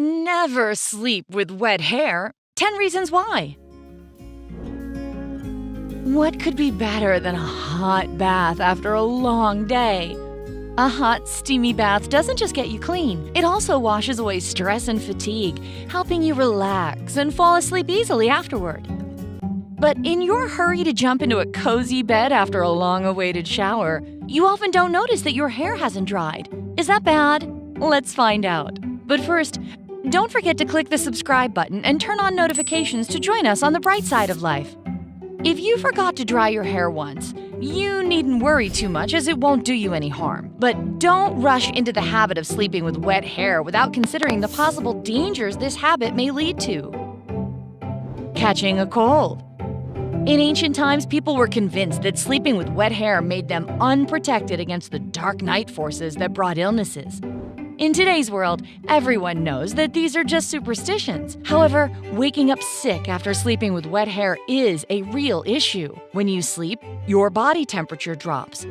Never sleep with wet hair. 10 reasons why. What could be better than a hot bath after a long day? A hot, steamy bath doesn't just get you clean, it also washes away stress and fatigue, helping you relax and fall asleep easily afterward. But in your hurry to jump into a cozy bed after a long-awaited shower, you often don't notice that your hair hasn't dried. Is that bad? Let's find out. But first, don't forget to click the subscribe button and turn on notifications to join us on the bright side of life. If you forgot to dry your hair once, you needn't worry too much as it won't do you any harm. But don't rush into the habit of sleeping with wet hair without considering the possible dangers this habit may lead to. Catching a cold. In ancient times, people were convinced that sleeping with wet hair made them unprotected against the dark night forces that brought illnesses. In today's world, everyone knows that these are just superstitions. However, waking up sick after sleeping with wet hair is a real issue. When you sleep, your body temperature drops.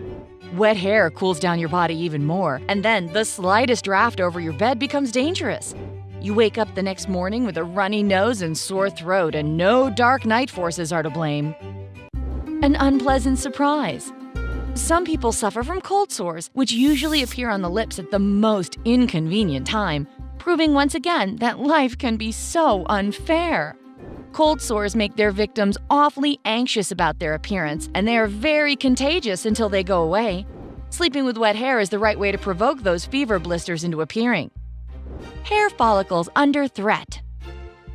Wet hair cools down your body even more, and then the slightest draft over your bed becomes dangerous. You wake up the next morning with a runny nose and sore throat, and no dark night forces are to blame. An unpleasant surprise. Some people suffer from cold sores, which usually appear on the lips at the most inconvenient time, proving once again that life can be so unfair. Cold sores make their victims awfully anxious about their appearance, and they are very contagious until they go away. Sleeping with wet hair is the right way to provoke those fever blisters into appearing. Hair follicles under threat.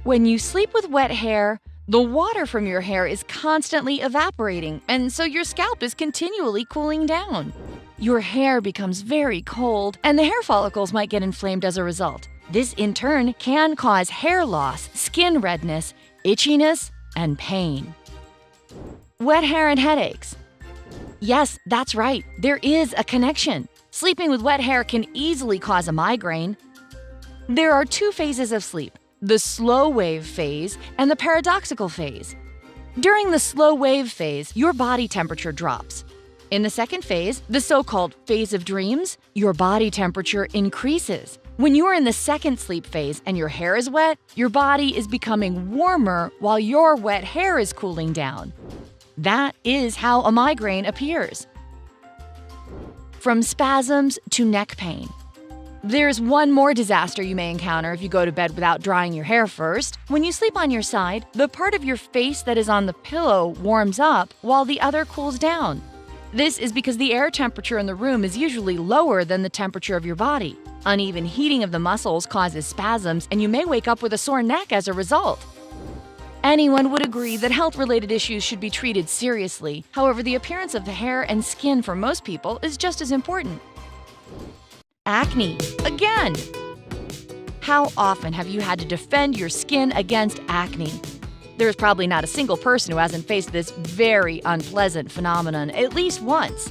When you sleep with wet hair, the water from your hair is constantly evaporating, and so your scalp is continually cooling down. Your hair becomes very cold, and the hair follicles might get inflamed as a result. This, in turn, can cause hair loss, skin redness, itchiness, and pain. Wet hair and headaches. Yes, that's right, there is a connection. Sleeping with wet hair can easily cause a migraine. There are two phases of sleep: the slow wave phase and the paradoxical phase. During the slow wave phase, your body temperature drops. In the second phase, the so-called phase of dreams, your body temperature increases. When you are in the second sleep phase and your hair is wet, your body is becoming warmer while your wet hair is cooling down. That is how a migraine appears. From spasms to neck pain. There's one more disaster you may encounter if you go to bed without drying your hair first. When you sleep on your side, the part of your face that is on the pillow warms up while the other cools down. This is because the air temperature in the room is usually lower than the temperature of your body. Uneven heating of the muscles causes spasms, and you may wake up with a sore neck as a result. Anyone would agree that health-related issues should be treated seriously. However, the appearance of the hair and skin for most people is just as important. Acne. Again! How often have you had to defend your skin against acne? There's probably not a single person who hasn't faced this very unpleasant phenomenon at least once.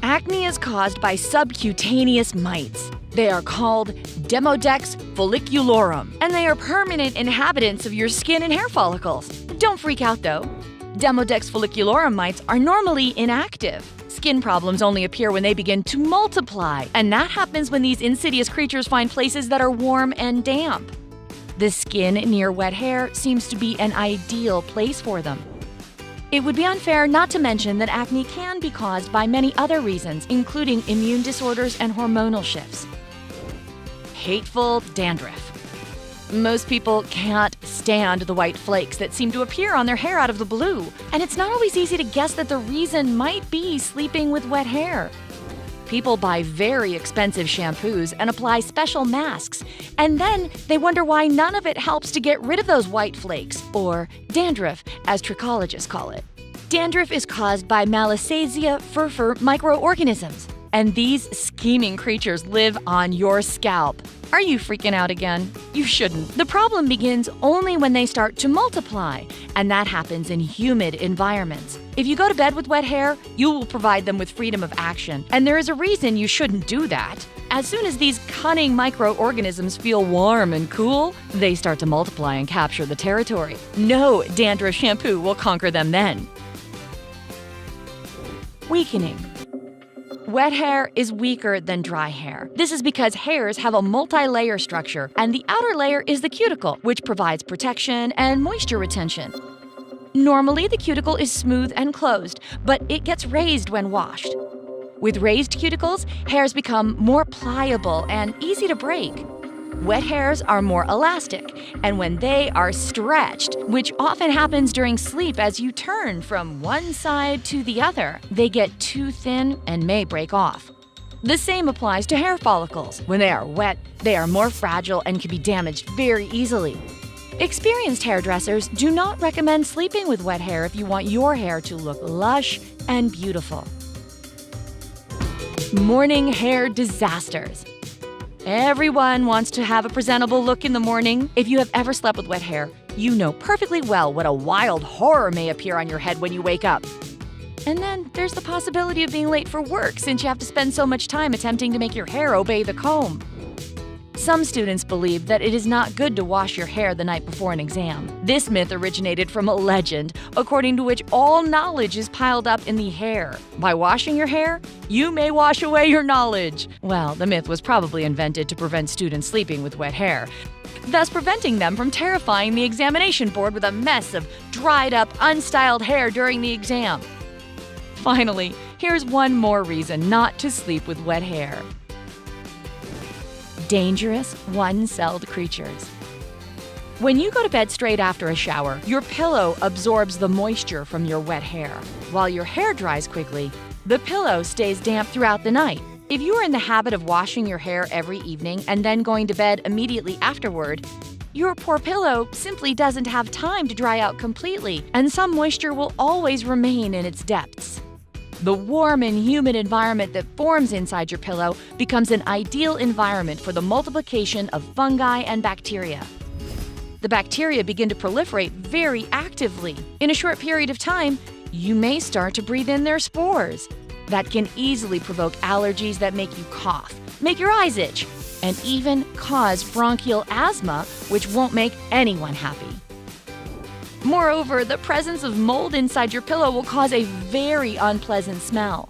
Acne is caused by subcutaneous mites. They are called Demodex folliculorum, and they are permanent inhabitants of your skin and hair follicles. Don't freak out though. Demodex folliculorum mites are normally inactive. Skin problems only appear when they begin to multiply, and that happens when these insidious creatures find places that are warm and damp. The skin near wet hair seems to be an ideal place for them. It would be unfair not to mention that acne can be caused by many other reasons, including immune disorders and hormonal shifts. Hateful dandruff. Most people can't stand the white flakes that seem to appear on their hair out of the blue, and it's not always easy to guess that the reason might be sleeping with wet hair. People buy very expensive shampoos and apply special masks, and then they wonder why none of it helps to get rid of those white flakes, or dandruff, as trichologists call it. Dandruff is caused by Malassezia furfur microorganisms, and these scheming creatures live on your scalp. Are you freaking out again? You shouldn't. The problem begins only when they start to multiply, and that happens in humid environments. If you go to bed with wet hair, you will provide them with freedom of action, and there is a reason you shouldn't do that. As soon as these cunning microorganisms feel warm and cool, they start to multiply and capture the territory. No dandruff shampoo will conquer them then. Weakening. Wet hair is weaker than dry hair. This is because hairs have a multi-layer structure, and the outer layer is the cuticle, which provides protection and moisture retention. Normally, the cuticle is smooth and closed, but it gets raised when washed. With raised cuticles, hairs become more pliable and easy to break. Wet hairs are more elastic, and when they are stretched, which often happens during sleep as you turn from one side to the other, they get too thin and may break off. The same applies to hair follicles. When they are wet, they are more fragile and can be damaged very easily. Experienced hairdressers do not recommend sleeping with wet hair if you want your hair to look lush and beautiful. Morning hair disasters. Everyone wants to have a presentable look in the morning. If you have ever slept with wet hair, you know perfectly well what a wild horror may appear on your head when you wake up. And then there's the possibility of being late for work since you have to spend so much time attempting to make your hair obey the comb. Some students believe that it is not good to wash your hair the night before an exam. This myth originated from a legend, according to which all knowledge is piled up in the hair. By washing your hair, you may wash away your knowledge. Well, the myth was probably invented to prevent students sleeping with wet hair, thus preventing them from terrifying the examination board with a mess of dried-up, unstyled hair during the exam. Finally, here's one more reason not to sleep with wet hair. Dangerous, one-celled creatures. When you go to bed straight after a shower, your pillow absorbs the moisture from your wet hair. While your hair dries quickly, the pillow stays damp throughout the night. If you are in the habit of washing your hair every evening and then going to bed immediately afterward, your poor pillow simply doesn't have time to dry out completely, and some moisture will always remain in its depths. The warm and humid environment that forms inside your pillow becomes an ideal environment for the multiplication of fungi and bacteria. The bacteria begin to proliferate very actively. In a short period of time, you may start to breathe in their spores. That can easily provoke allergies that make you cough, make your eyes itch, and even cause bronchial asthma, which won't make anyone happy. Moreover, the presence of mold inside your pillow will cause a very unpleasant smell.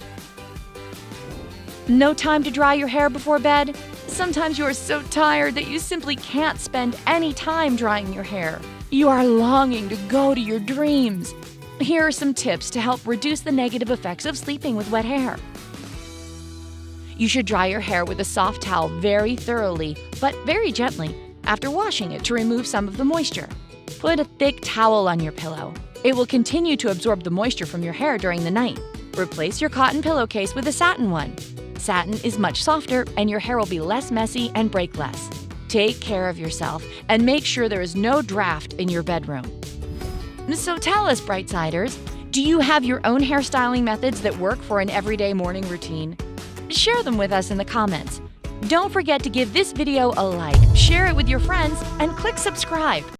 No time to dry your hair before bed? Sometimes you are so tired that you simply can't spend any time drying your hair. You are longing to go to your dreams. Here are some tips to help reduce the negative effects of sleeping with wet hair. You should dry your hair with a soft towel very thoroughly, but very gently, after washing it to remove some of the moisture. Put a thick towel on your pillow. It will continue to absorb the moisture from your hair during the night. Replace your cotton pillowcase with a satin one. Satin is much softer and your hair will be less messy and break less. Take care of yourself and make sure there is no draft in your bedroom. So tell us, Brightsiders, do you have your own hairstyling methods that work for an everyday morning routine? Share them with us in the comments. Don't forget to give this video a like, share it with your friends, and click subscribe.